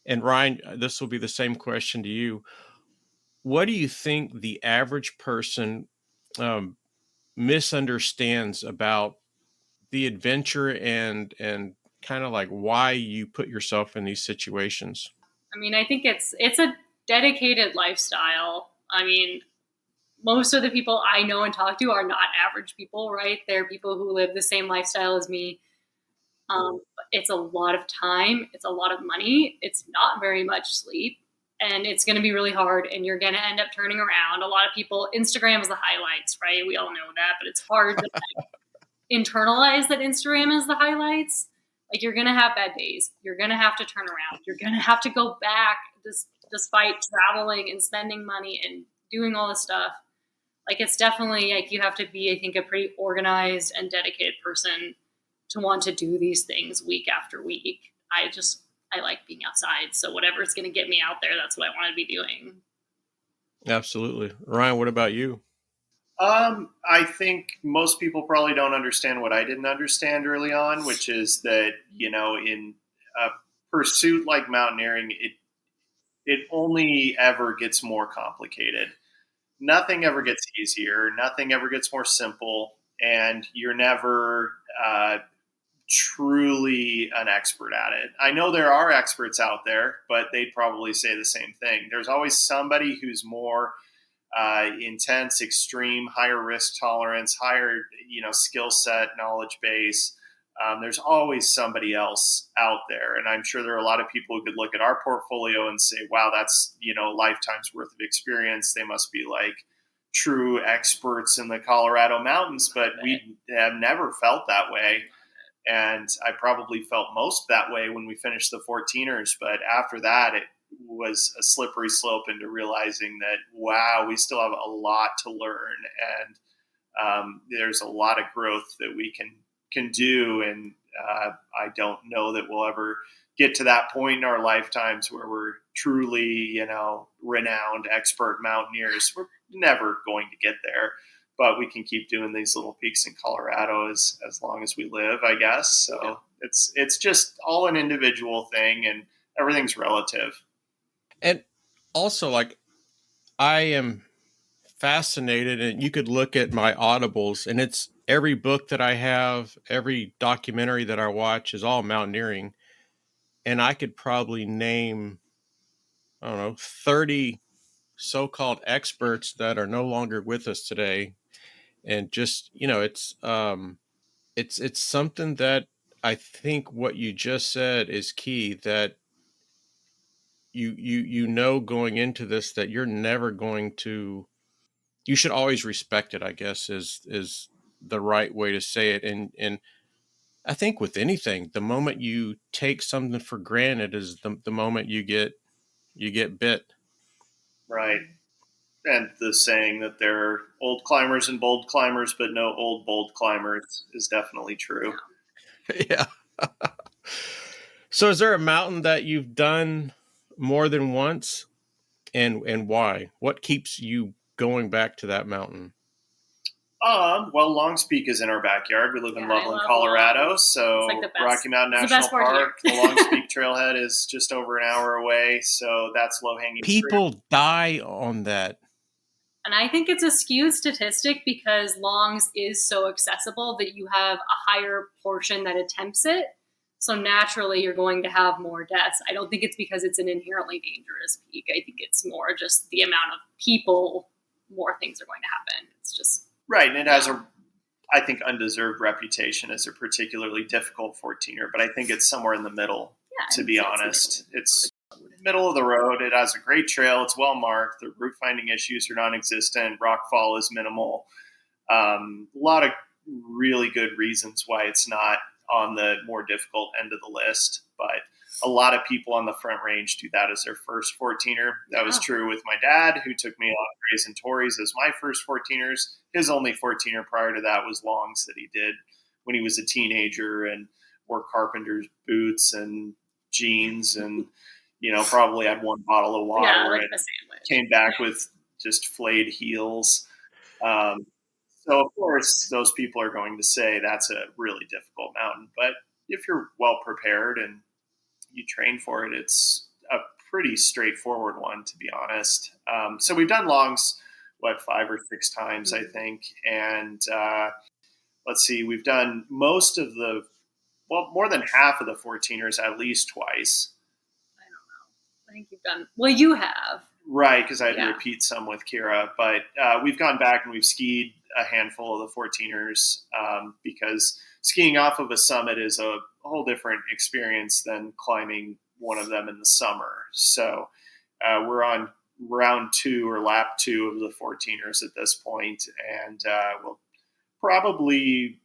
and Ryan, this will be the same question to you. What do you think the average person um, misunderstands about the adventure, and kind of like why you put yourself in these situations? I mean, I think it's a dedicated lifestyle. I mean, most of the people I know and talk to are not average people, right? They're people who live the same lifestyle as me. It's a lot of time. It's a lot of money. It's not very much sleep. And it's going to be really hard. And you're going to end up turning around. A lot of people, Instagram is the highlights, right? We all know that. But it's hard to internalize that Instagram is the highlights. Like, you're going to have bad days. You're going to have to turn around. You're going to have to go back despite traveling and spending money and doing all this stuff. Like, it's definitely like you have to be, I think, a pretty organized and dedicated person to want to do these things week after week. I like being outside. So whatever's going to get me out there, that's what I want to be doing. Absolutely. Ryan, what about you? I think most people probably don't understand what I didn't understand early on, which is that, in a pursuit like mountaineering, it only ever gets more complicated. Nothing ever gets easier. Nothing ever gets more simple, and you're never truly an expert at it. I know there are experts out there, but they'd probably say the same thing. There's always somebody who's more intense, extreme, higher risk tolerance, higher skill set, knowledge base. There's always somebody else out there, and I'm sure there are a lot of people who could look at our portfolio and say, "Wow, that's lifetime's worth of experience. They must be like true experts in the Colorado mountains." But we have never felt that way. And I probably felt most that way when we finished the 14ers. But after that, it was a slippery slope into realizing that, wow, we still have a lot to learn. And there's a lot of growth that we can do. And I don't know that we'll ever get to that point in our lifetimes where we're truly, renowned expert mountaineers. We're never going to get there. But we can keep doing these little peaks in Colorado as long as we live, I guess. So it's just all an individual thing, and everything's relative. And also, like, I am fascinated, and you could look at my audibles, and it's every book that I have, every documentary that I watch is all mountaineering. And I could probably name, I don't know, 30 so-called experts that are no longer with us today. And just, it's something that I think what you just said is key, that going into this that you're never going to, you should always respect it, I guess, is the right way to say it. And I think with anything, the moment you take something for granted is the moment you get bit. Right. And the saying that there are old climbers and bold climbers, but no old bold climbers is definitely true. Yeah. So is there a mountain that you've done more than once, and why? What keeps you going back to that mountain? Well, Longs Peak is in our backyard. We live in Yeah, I Loveland, love Colorado. Longs. So It's like the best. Rocky Mountain It's the National best part Park, the here. Longs Peak Trailhead is just over an hour away. So that's low hanging fruit. People die on that. And I think it's a skewed statistic because Longs is so accessible that you have a higher portion that attempts it. So naturally, you're going to have more deaths. I don't think it's because it's an inherently dangerous peak. I think it's more just the amount of people, more things are going to happen. It's just. Right. And it has I think, undeserved reputation as a particularly difficult 14er, but I think it's somewhere in the middle, to be honest. It's middle of the road. It has a great trail. It's well marked. The route finding issues are non-existent. Rockfall is minimal. A lot of really good reasons why it's not on the more difficult end of the list, but a lot of people on the Front Range do that as their first 14er. That was true with my dad, who took me on Grays and Tories as my first 14ers. His only 14er prior to that was Longs that he did when he was a teenager and wore carpenter's boots and jeans and, probably had one bottle of water Like and the sandwich. came back with just flayed heels. So, of course, those people are going to say that's a really difficult mountain. But if you're well prepared and you train for it, it's a pretty straightforward one, to be honest. So we've done Longs, 5 or 6 times, I think. And let's see, we've done most of more than half of the 14ers at least twice. I don't know. I think you've done, well, you have. Right, because I had to repeat some with Kyra. But we've gone back and we've skied a handful of the 14ers because skiing off of a summit is a whole different experience than climbing one of them in the summer. So we're on round 2 or lap 2 of the 14ers at this point, and we'll probably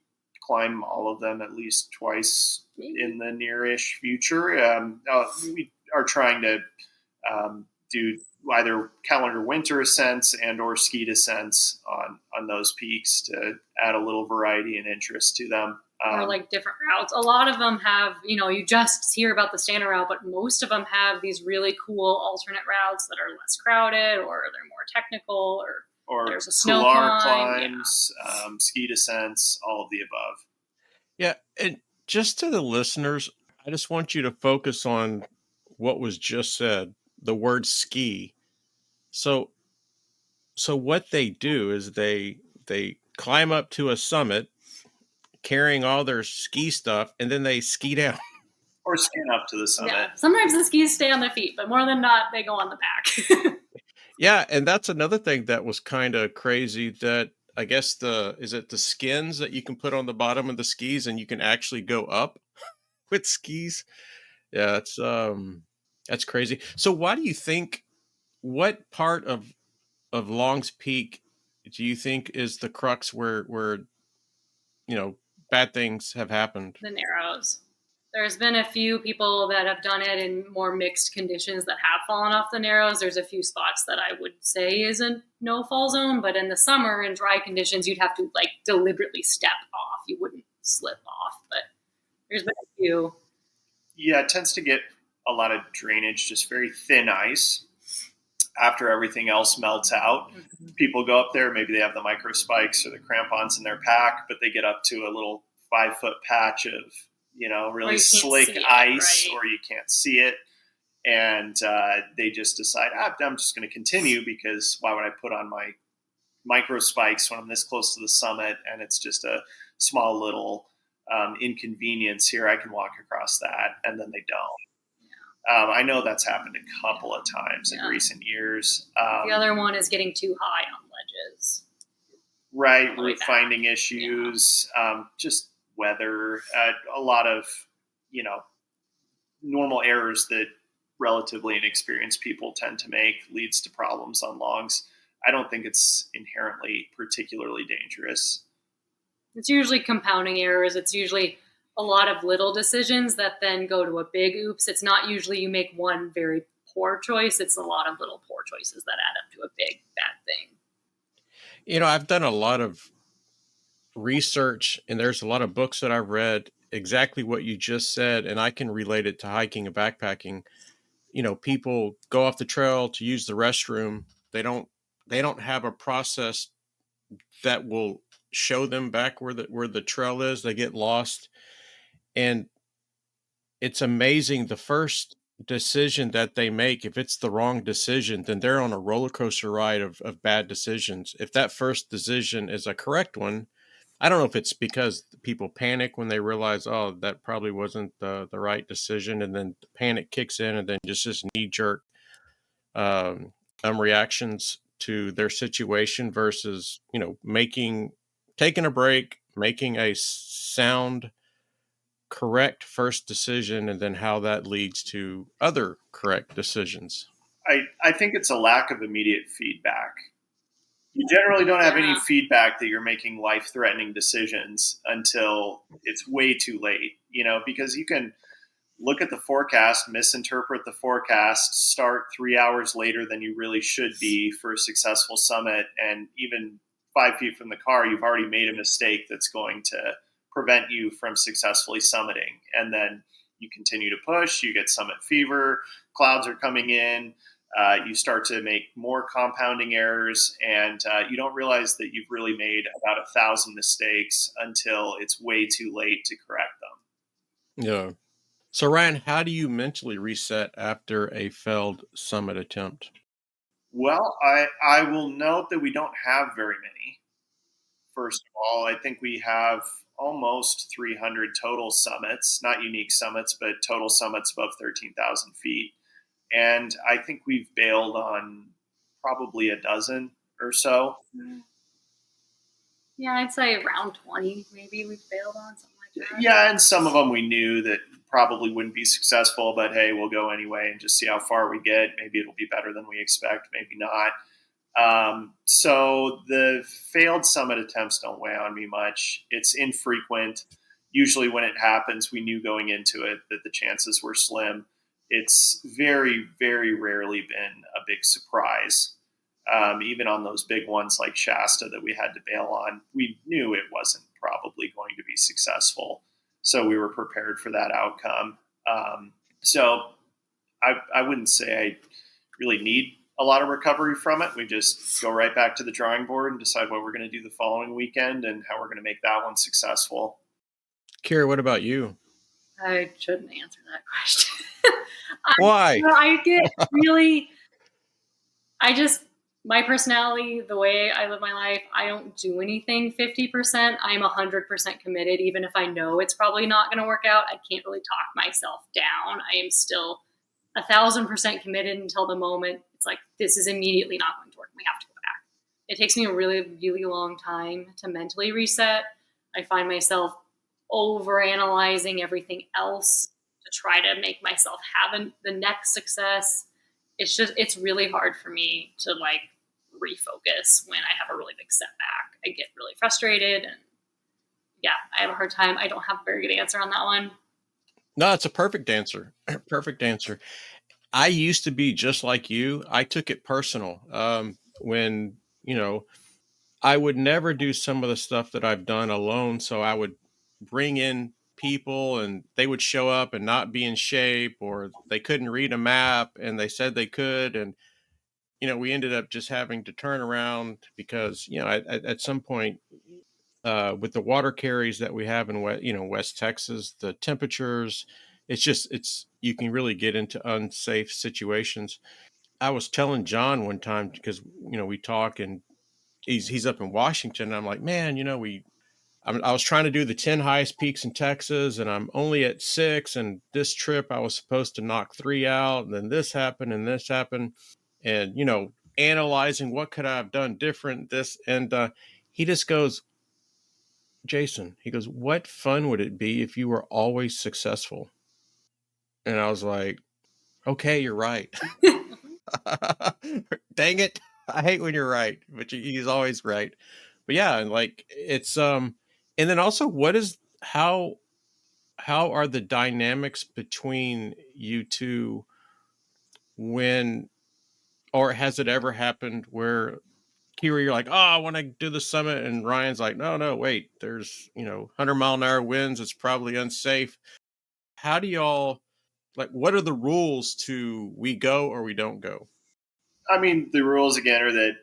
climb all of them at least twice in the near-ish future. We are trying to do either calendar winter ascents and or ski descents on those peaks to add a little variety and interest to them. Or like different routes. A lot of them have, you just hear about the standard route, but most of them have these really cool alternate routes that are less crowded, or they're more technical, or there's a snow climbs, ski descents, all of the above. Yeah, and just to the listeners, I just want you to focus on what was just said, the word ski. So what they do is they climb up to a summit carrying all their ski stuff, and then they ski down. Or skin up to the summit. Yeah. Sometimes the skis stay on their feet, but more than not, they go on the back. Yeah, and that's another thing that was kind of crazy, that I guess is it the skins that you can put on the bottom of the skis and you can actually go up with skis? Yeah, that's crazy. So why do you think, what part of Long's Peak do you think is the crux where bad things have happened? The Narrows. There's been a few people that have done it in more mixed conditions that have fallen off the Narrows. There's a few spots that I would say is a no-fall zone, but in the summer in dry conditions, you'd have to like deliberately step off. You wouldn't slip off, but there's been a few. Yeah, it tends to get a lot of drainage, just very thin ice. After everything else melts out, people go up there, maybe they have the micro spikes or the crampons in their pack, but they get up to a little 5-foot patch of, really slick ice, or you can't see it. And they just decide, I'm just going to continue, because why would I put on my micro spikes when I'm this close to the summit and it's just a small little inconvenience here. I can walk across that. And then they don't. I know that's happened a couple of times in recent years. The other one is getting too high on ledges. Right, route finding issues, just weather, a lot of, normal errors that relatively inexperienced people tend to make leads to problems on longs. I don't think it's inherently particularly dangerous. It's usually compounding errors. It's usually a lot of little decisions that then go to a big oops. It's not usually you make one very poor choice. It's a lot of little poor choices that add up to a big bad thing. I've done a lot of research, and there's a lot of books that I've read exactly what you just said, and I can relate it to hiking and backpacking. People go off the trail to use the restroom. They don't have a process that will show them back where the trail is. They get lost. And it's amazing, the first decision that they make, if it's the wrong decision, then they're on a roller coaster ride of bad decisions. If that first decision is a correct one, I don't know if it's because people panic when they realize, oh, that probably wasn't the right decision, and then panic kicks in, and then just knee jerk reactions to their situation versus taking a break, making a sound, correct first decision, and then how that leads to other correct decisions. I think it's a lack of immediate feedback. You generally don't have any feedback that you're making life-threatening decisions until it's way too late, because you can look at the forecast, misinterpret the forecast, start 3 hours later than you really should be for a successful summit, and even 5 feet from the car, you've already made a mistake that's going to prevent you from successfully summiting. And then you continue to push, you get summit fever, clouds are coming in, you start to make more compounding errors, and you don't realize that you've really made about 1,000 mistakes until it's way too late to correct them. Yeah. So Ryan, how do you mentally reset after a failed summit attempt? Well, I will note that we don't have very many. First of all, I think we have almost 300 total summits, not unique summits, but total summits above 13,000 feet. And I think we've bailed on probably a dozen or so. Yeah, I'd say around 20, maybe we've bailed on, something like that. Yeah, and some of them we knew that probably wouldn't be successful, but hey, we'll go anyway and just see how far we get. Maybe it'll be better than we expect, maybe not. So the failed summit attempts don't weigh on me much. It's infrequent. Usually when it happens, we knew going into it that the chances were slim. It's very, very rarely been a big surprise. Even on those big ones like Shasta that we had to bail on, we knew it wasn't probably going to be successful. So we were prepared for that outcome. So I wouldn't say I really need a lot of recovery from it. We just go right back to the drawing board and decide what we're going to do the following weekend and how we're going to make that one successful. Kyra, what about you? I shouldn't answer that question. Why? I get really, my personality, the way I live my life, I don't do anything 50%. I'm 100% committed, even if I know it's probably not going to work out. I can't really talk myself down. I am still 1,000% committed until the moment it's like, this is immediately not going to work. We have to go back. It takes me a really, really long time to mentally reset. I find myself over-analyzing everything else to try to make myself have the next success. It's really hard for me to like refocus when I have a really big setback. I get really frustrated, and yeah, I have a hard time. I don't have a very good answer on that one. No, it's a perfect answer. Perfect answer. I used to be just like you. I took it personal. When, I would never do some of the stuff that I've done alone. So I would bring in people and they would show up and not be in shape, or they couldn't read a map and they said they could. And, we ended up just having to turn around because, at some point, with the water carries that we have in West Texas, the temperatures, you can really get into unsafe situations. I was telling John one time because we talk and he's up in Washington. And I'm like, man, I was trying to do the 10 highest peaks in Texas and I'm only at 6. And this trip I was supposed to knock 3 out. And then this happened and this happened. And, analyzing what could I have done different, this. And he just goes, Jason, he goes, what fun would it be if you were always successful? And I was like, okay, you're right. Dang it. I hate when you're right, but he's always right. But yeah, and like it's and then also how are the dynamics between you two when, or has it ever happened where Kira, you're like, oh, I want to do the summit, and Ryan's like, no, no, wait, there's 100-mile-an-hour winds, it's probably unsafe. How do y'all, like, what are the rules to we go or we don't go? I mean, the rules again are that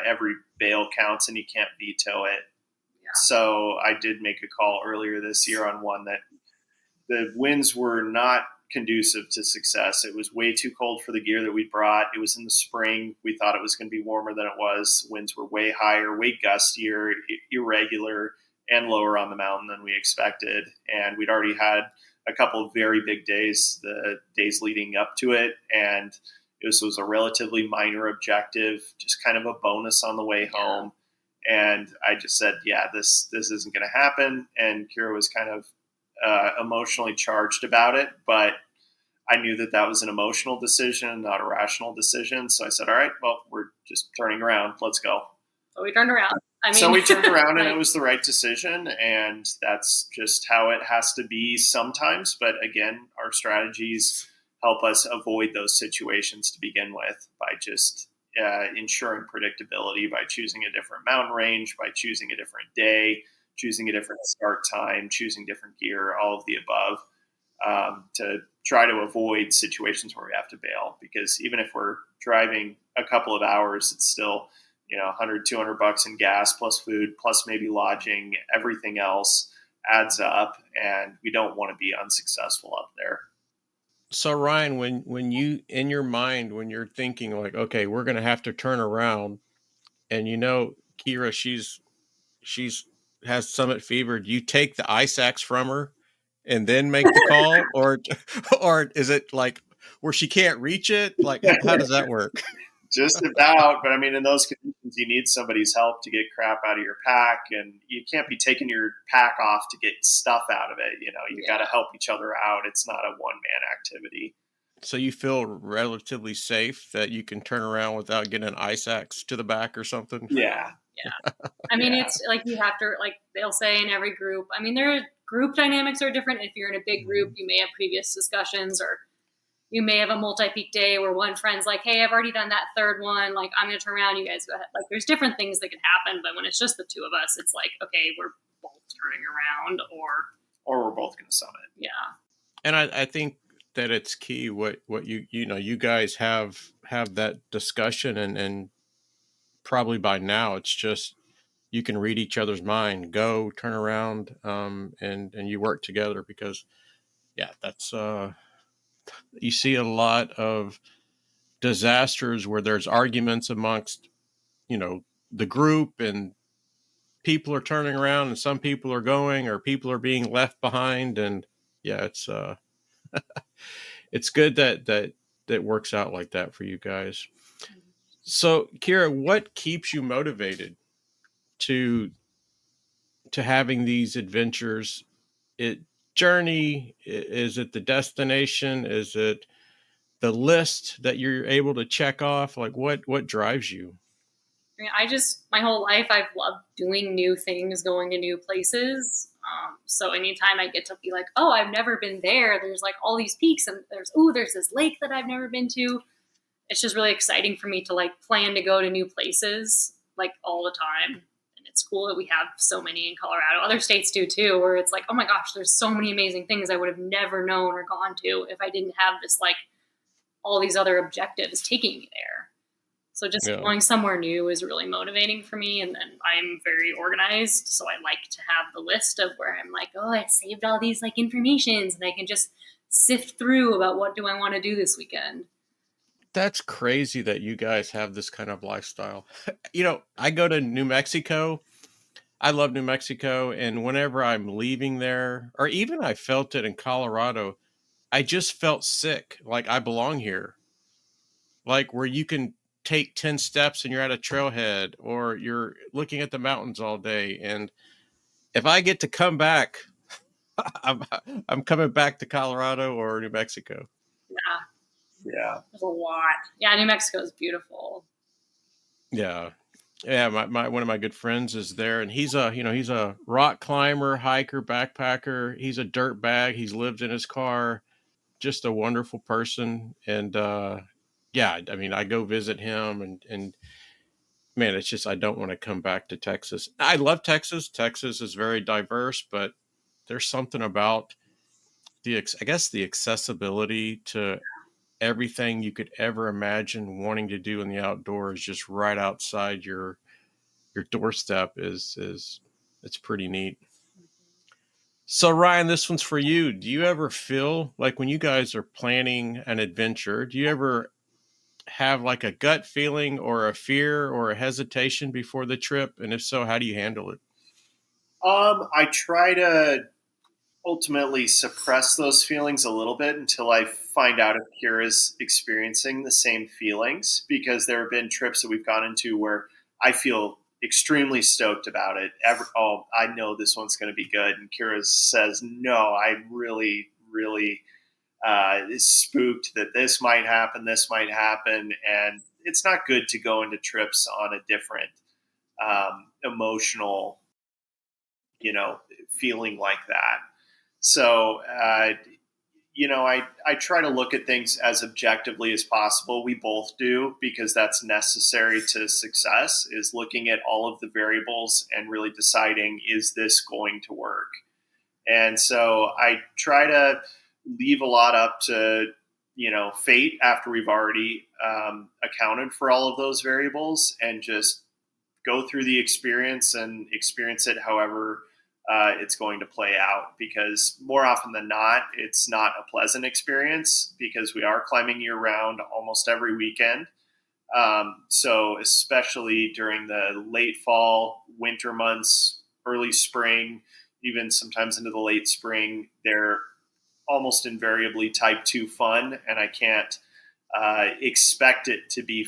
every bail counts and you can't veto it. Yeah. So I did make a call earlier this year on one that the winds were not conducive to success. It was way too cold for the gear that we brought. It was in the spring. We thought it was going to be warmer than it was. Winds were way higher, way gustier, irregular, and lower on the mountain than we expected. And we'd already had a couple of very big days, the days leading up to it. And this was a relatively minor objective, just kind of a bonus on the way home. And I just said, yeah, this isn't going to happen. And Kyra was kind of emotionally charged about it, but I knew that was an emotional decision, not a rational decision. So I said, all right, well, we're just turning around. Let's go. So we turned around. So we turned around and it was the right decision. And that's just how it has to be sometimes. But again, our strategies help us avoid those situations to begin with by just ensuring predictability, by choosing a different mountain range, by choosing a different day, choosing a different start time, choosing different gear, all of the above, to try to avoid situations where we have to bail. Because even if we're driving a couple of hours, it's still, $100, $200 in gas plus food, plus maybe lodging, everything else adds up. And we don't want to be unsuccessful up there. So Ryan, when you, in your mind, when you're thinking like, okay, we're going to have to turn around, and Kyra, she's has summit fever, do you take the ice axe from her and then make the call, or or is it like where she can't reach it? Like, how does that work? Just about, but I mean, in those conditions, you need somebody's help to get crap out of your pack, and you can't be taking your pack off to get stuff out of it. You got to help each other out. It's not a one-man activity. So you feel relatively safe that you can turn around without getting an ice axe to the back or something? Yeah. Yeah. I mean, Yeah. it's like you have to, like they'll say in every group. I mean, their group dynamics are different. If you're in a big group, Mhm. you may have previous discussions, or you may have a multi-peak day where one friend's like, hey, I've already done that third one. Like, I'm going to turn around. You guys go ahead. Like, there's different things that can happen. But when it's just the two of us, it's like, okay, we're both turning around Or we're both going to summit. yeah. And I think that it's key what you guys have that discussion, and probably by now it's just you can read each other's mind, go turn around, and you work together, because yeah, that's you see a lot of disasters where there's arguments amongst, you know, the group, and people are turning around and some people are going, or people are being left behind. And yeah, it's good that works out like that for you guys. So Kyra, what keeps you motivated to having these adventures? It Journey, is it the destination, is it the list that you're able to check off? Like, what drives you? I mean, my whole life, I've loved doing new things, going to new places. So anytime I get to be like, oh, I've never been there, there's like all these peaks, and there's this lake that I've never been to. It's just really exciting for me to like plan to go to new places like all the time. And it's cool that we have so many in Colorado. Other states do too, where it's like, oh my gosh, there's so many amazing things I would have never known or gone to if I didn't have this, like, all these other objectives taking me there. So just Yeah, going somewhere new is really motivating for me. And then I'm very organized. So I like to have the list of where I'm like, oh, I saved all these like informations, and I can just sift through about what do I want to do this weekend. that's crazy that you guys have this kind of lifestyle. I go to New Mexico. I love New Mexico, and whenever I'm leaving there, or even I felt it in Colorado, I just felt sick, like I belong here. Like, where you can take 10 steps and you're at a trailhead, or you're looking at the mountains all day. And if I get to come back, I'm I'm coming back to Colorado or New Mexico. Yeah, Yeah. there's a lot. Yeah, New Mexico is beautiful. Yeah. Yeah, my one of my good friends is there, and he's a rock climber, hiker, backpacker. He's a dirt bag. He's lived in his car. Just a wonderful person. And yeah, I mean, I go visit him, and man, it's just I don't want to come back to Texas. I love Texas. Texas is very diverse, but there's something about I guess the accessibility to everything you could ever imagine wanting to do in the outdoors, just right outside your doorstep, is it's pretty neat. So Ryan, this one's for you. Do you ever feel like when you guys are planning an adventure, do you ever have like a gut feeling or a fear or a hesitation before the trip? And if so, how do you handle it? I try to ultimately suppress those feelings a little bit until I find out if Kira's experiencing the same feelings, because there have been trips that we've gone into where I feel extremely stoked about it. Oh, I know this one's going to be good. And Kira says, no, I'm really, really spooked that this might happen, this might happen. And it's not good to go into trips on a different emotional, feeling like that. So, I try to look at things as objectively as possible. We both do, because that's necessary to success, is looking at all of the variables and really deciding, is this going to work? And so I try to leave a lot up to, fate after we've already accounted for all of those variables, and just go through the experience and experience it however it's going to play out. Because more often than not, it's not a pleasant experience, because we are climbing year round almost every weekend. So, especially during the late fall, winter months, early spring, even sometimes into the late spring, they're almost invariably type 2 fun. And I can't expect it to be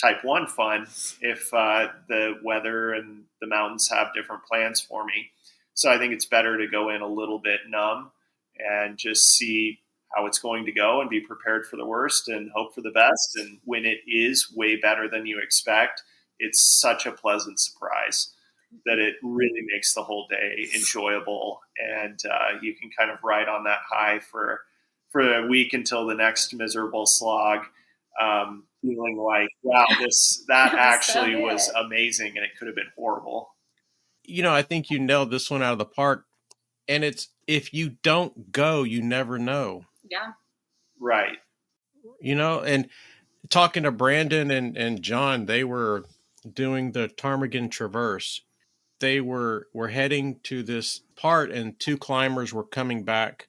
type 1 fun if the weather and the mountains have different plans for me. So I think it's better to go in a little bit numb and just see how it's going to go and be prepared for the worst and hope for the best. And when it is way better than you expect, it's such a pleasant surprise that it really makes the whole day enjoyable, and you can kind of ride on that high for a week until the next miserable slog, feeling like, wow, that actually was amazing, and it could have been horrible. I think you nailed this one out of the park, and it's, if you don't go, you never know. Yeah. Right. And talking to Brandon and John, they were doing the Ptarmigan Traverse. They were heading to this part, and two climbers were coming back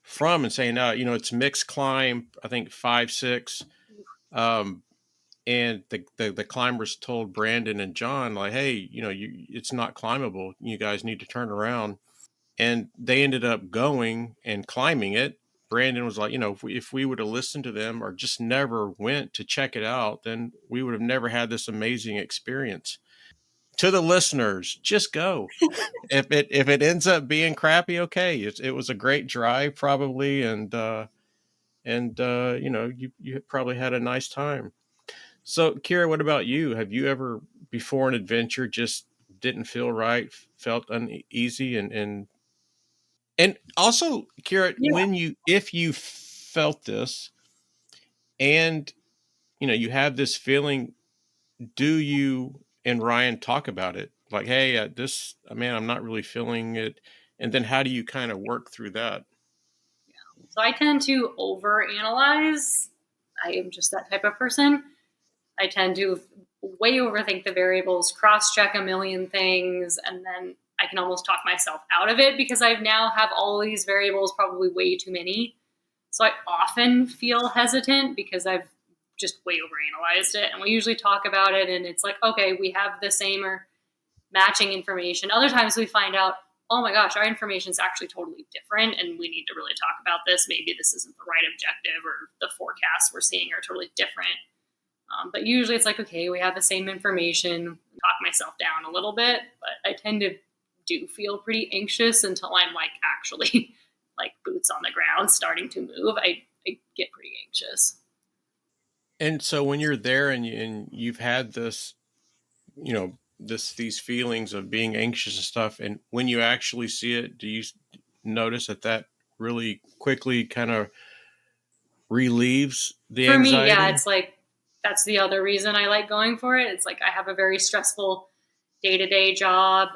from and saying, it's mixed climb, I think 5-6. And the climbers told Brandon and John, like, hey, it's not climbable. You guys need to turn around. And they ended up going and climbing it. Brandon was like, if we would have listened to them or just never went to check it out, then we would have never had this amazing experience. To the listeners, just go. If it ends up being crappy, okay. It was a great drive probably. And you probably had a nice time. So, Kyra, what about you? Have you ever, before an adventure, just didn't feel right, felt uneasy, and also, Kyra, if you felt this, and you have this feeling, do you and Ryan talk about it? Like, hey, man, I'm not really feeling it, and then how do you kind of work through that? Yeah. So I tend to overanalyze. I am just that type of person. I tend to way overthink the variables, cross-check a million things, and then I can almost talk myself out of it because I now have all these variables, probably way too many. So I often feel hesitant because I've just way overanalyzed it. And we usually talk about it, and it's like, okay, we have the same or matching information. Other times we find out, oh my gosh, our information is actually totally different, and we need to really talk about this. Maybe this isn't the right objective, or the forecasts we're seeing are totally different. But usually it's like, okay, we have the same information, talk myself down a little bit, but I tend to do feel pretty anxious until I'm like actually like boots on the ground starting to move. I get pretty anxious. And so when you're there and you've had this, these feelings of being anxious and stuff, and when you actually see it, do you notice that really quickly kind of relieves the For anxiety? me, yeah, it's like that's the other reason I like going for it. It's like I have a very stressful day-to-day job.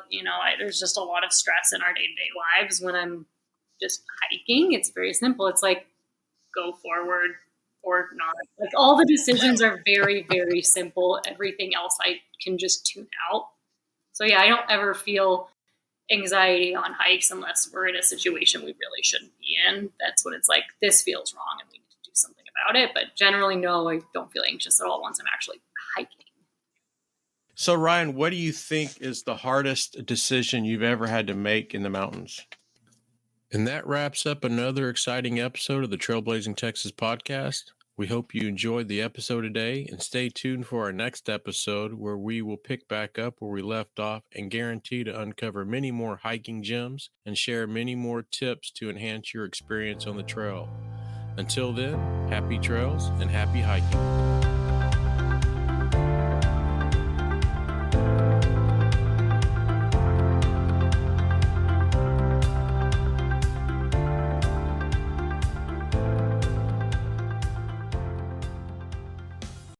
There's just a lot of stress in our day-to-day lives. When I'm just hiking, it's very simple. It's like go forward or not. Like all the decisions are very, very simple. Everything else I can just tune out. So yeah, I don't ever feel anxiety on hikes unless we're in a situation we really shouldn't be in. That's when it's like, this feels wrong and we need to do something about it. But generally, no, I don't feel anxious at all once I'm actually hiking. So, Ryan, what do you think is the hardest decision you've ever had to make in the mountains? And that wraps up another exciting episode of the Trailblazing Texas podcast. We hope you enjoyed the episode today, and stay tuned for our next episode where we will pick back up where we left off and guarantee to uncover many more hiking gems and share many more tips to enhance your experience on the trail. Until then, happy trails and happy hiking.